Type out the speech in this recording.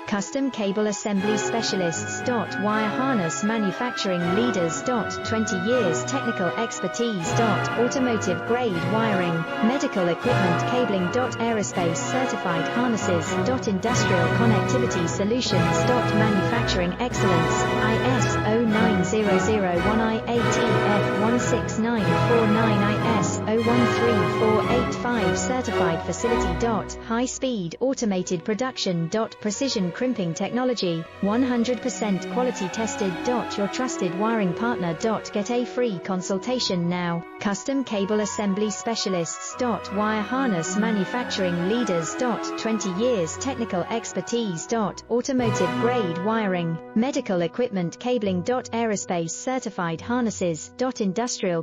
Custom Cable Assembly Specialists. Wire harness manufacturing leaders. 20 years technical expertise. Automotive grade wiring, medical equipment cabling. Aerospace certified harnesses. Industrial connectivity solutions. Manufacturing excellence. ISO 9001 IATF 16949 IS 013485 certified facility. High speed automated production. Precision crimping technology, 100% quality tested. Your trusted wiring partner. Get a free consultation now. Custom Cable Assembly Specialists. Wire harness manufacturing leaders. 20 years technical expertise. Automotive grade wiring, medical equipment cabling. Aerospace certified harnesses. Industrial